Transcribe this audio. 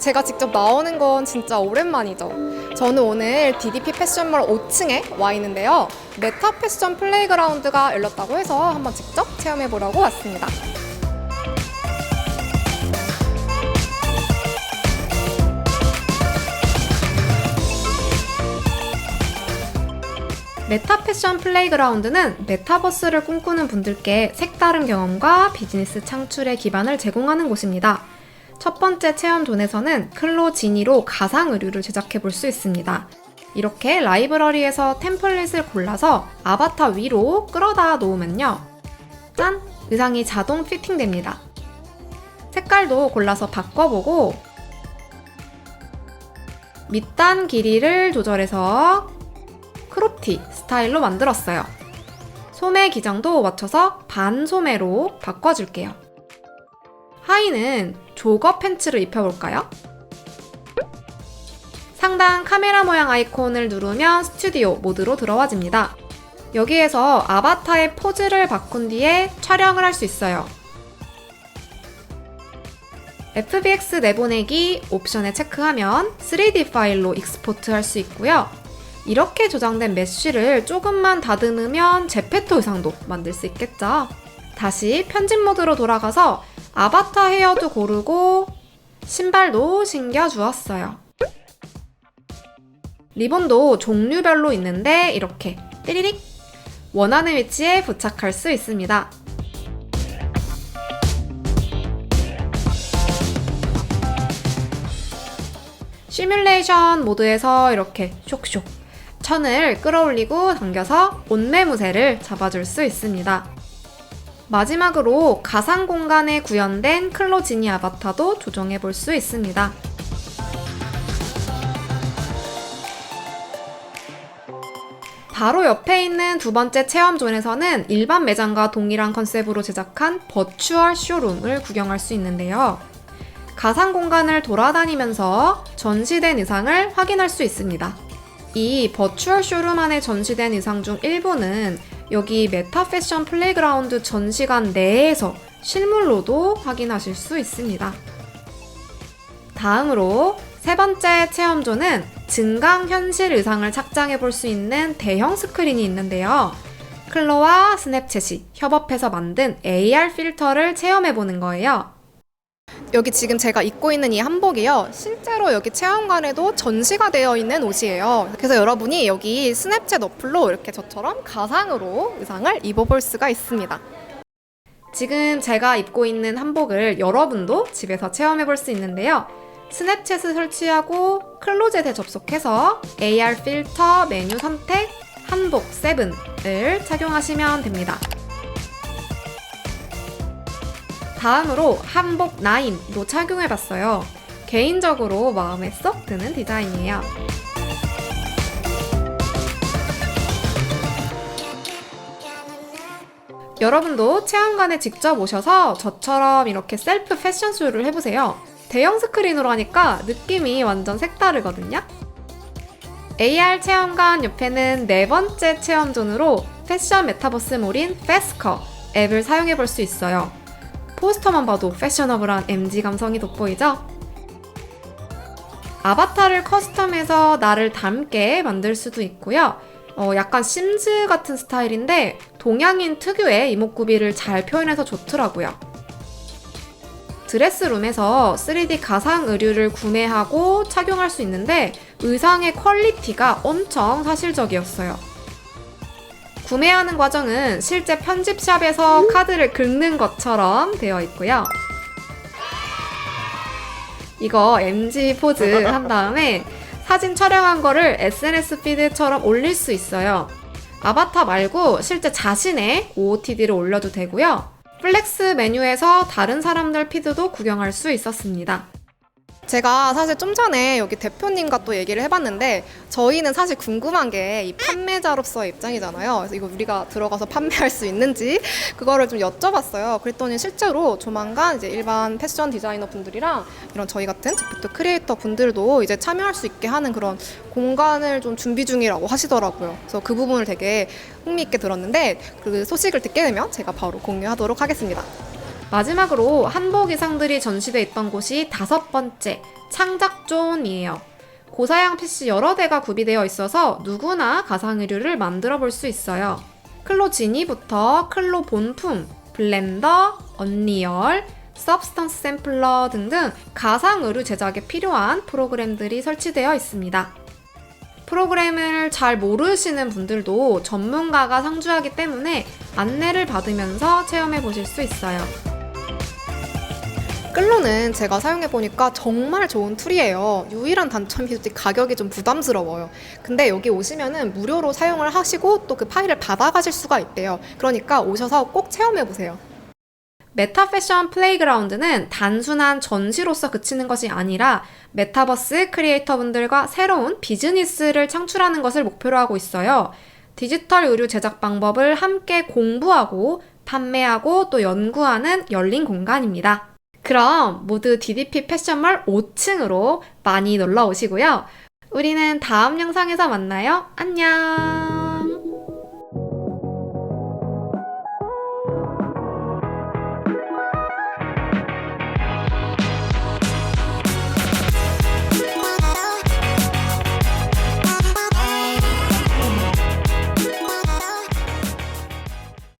제가 직접 나오는 건 진짜 오랜만이죠. 저는 오늘 DDP 패션몰 5층에 와 있는데요. 메타 패션 플레이그라운드가 열렸다고 해서 한번 직접 체험해 보려고 왔습니다. 메타 패션 플레이그라운드는 메타버스를 꿈꾸는 분들께 색다른 경험과 비즈니스 창출의 기반을 제공하는 곳입니다. 첫 번째 체험존에서는 클로지니로 가상 의류를 제작해 볼 수 있습니다. 이렇게 라이브러리에서 템플릿을 골라서 아바타 위로 끌어다 놓으면요. 짠! 의상이 자동 피팅됩니다. 색깔도 골라서 바꿔보고 밑단 길이를 조절해서 크롭티 스타일로 만들었어요. 소매 기장도 맞춰서 반소매로 바꿔줄게요. 하의는 조거 팬츠를 입혀볼까요? 상단 카메라 모양 아이콘을 누르면 스튜디오 모드로 들어와집니다. 여기에서 아바타의 포즈를 바꾼 뒤에 촬영을 할 수 있어요. FBX 내보내기 옵션에 체크하면 3D 파일로 익스포트 할 수 있고요. 이렇게 조장된 메쉬를 조금만 다듬으면 제페토 의상도 만들 수 있겠죠. 다시 편집 모드로 돌아가서 아바타 헤어도 고르고 신발도 신겨주었어요. 리본도 종류별로 있는데 이렇게 띠리릭 원하는 위치에 부착할 수 있습니다. 시뮬레이션 모드에서 이렇게 쇽쇽 천을 끌어올리고 당겨서 옷매무새를 잡아줄 수 있습니다. 마지막으로 가상 공간에 구현된 클로지니 아바타도 조정해 볼 수 있습니다. 바로 옆에 있는 두 번째 체험존에서는 일반 매장과 동일한 컨셉으로 제작한 버추얼 쇼룸을 구경할 수 있는데요. 가상 공간을 돌아다니면서 전시된 의상을 확인할 수 있습니다. 이 버추얼 쇼룸 안에 전시된 의상 중 일부는 여기 메타 패션 플레이그라운드 전시관 내에서 실물로도 확인하실 수 있습니다. 다음으로 세 번째 체험존은 증강현실 의상을 착장해 볼 수 있는 대형 스크린이 있는데요. 클로와 스냅챗이 협업해서 만든 AR 필터를 체험해 보는 거예요. 여기 지금 제가 입고 있는 이 한복이요. 실제로 여기 체험관에도 전시가 되어 있는 옷이에요. 그래서 여러분이 여기 스냅챗 어플로 이렇게 저처럼 가상으로 의상을 입어볼 수가 있습니다. 지금 제가 입고 있는 한복을 여러분도 집에서 체험해 볼 수 있는데요. 스냅챗을 설치하고 클로젯에 접속해서 AR 필터 메뉴 선택 한복 7을 착용하시면 됩니다. 다음으로 한복 9도 착용해봤어요. 개인적으로 마음에 쏙 드는 디자인이에요. 여러분도 체험관에 직접 오셔서 저처럼 이렇게 셀프 패션쇼를 해보세요. 대형 스크린으로 하니까 느낌이 완전 색다르거든요. AR 체험관 옆에는 네 번째 체험존으로 패션 메타버스몰인 페스커 앱을 사용해볼 수 있어요. 포스터만 봐도 패셔너블한 MG 감성이 돋보이죠? 아바타를 커스텀해서 나를 닮게 만들 수도 있고요. 약간 심즈 같은 스타일인데 동양인 특유의 이목구비를 잘 표현해서 좋더라고요. 드레스룸에서 3D 가상 의류를 구매하고 착용할 수 있는데 의상의 퀄리티가 엄청 사실적이었어요. 구매하는 과정은 실제 편집샵에서 카드를 긁는 것처럼 되어 있고요. 이거 MG 포즈 한 다음에 사진 촬영한 거를 SNS 피드처럼 올릴 수 있어요. 아바타 말고 실제 자신의 OOTD를 올려도 되고요. 플렉스 메뉴에서 다른 사람들 피드도 구경할 수 있었습니다. 제가 사실 좀 전에 여기 대표님과 또 얘기를 해봤는데 저희는 사실 궁금한 게 이 판매자로서의 입장이잖아요. 그래서 이거 우리가 들어가서 판매할 수 있는지 그거를 좀 여쭤봤어요. 그랬더니 실제로 조만간 이제 일반 패션 디자이너 분들이랑 이런 저희 같은 제프토 크리에이터 분들도 이제 참여할 수 있게 하는 그런 공간을 좀 준비 중이라고 하시더라고요. 그래서 그 부분을 되게 흥미있게 들었는데 그 소식을 듣게 되면 제가 바로 공유하도록 하겠습니다. 마지막으로 한복 의상들이 전시돼 있던 곳이 5번째, 창작존이에요. 고사양 PC 여러 대가 구비되어 있어서 누구나 가상 의류를 만들어 볼 수 있어요. 클로 지니부터 클로 본품, 블렌더, 언리얼, 서브스턴스 샘플러 등등 가상 의류 제작에 필요한 프로그램들이 설치되어 있습니다. 프로그램을 잘 모르시는 분들도 전문가가 상주하기 때문에 안내를 받으면서 체험해 보실 수 있어요. 클로는 제가 사용해보니까 정말 좋은 툴이에요. 유일한 단점이 솔직히 가격이 좀 부담스러워요. 근데 여기 오시면은 무료로 사용을 하시고 또 그 파일을 받아가실 수가 있대요. 그러니까 오셔서 꼭 체험해보세요. 메타 패션 플레이그라운드는 단순한 전시로서 그치는 것이 아니라 메타버스 크리에이터분들과 새로운 비즈니스를 창출하는 것을 목표로 하고 있어요. 디지털 의류 제작 방법을 함께 공부하고 판매하고 또 연구하는 열린 공간입니다. 그럼 모두 DDP 패션몰 5층으로 많이 놀러 오시고요. 우리는 다음 영상에서 만나요. 안녕!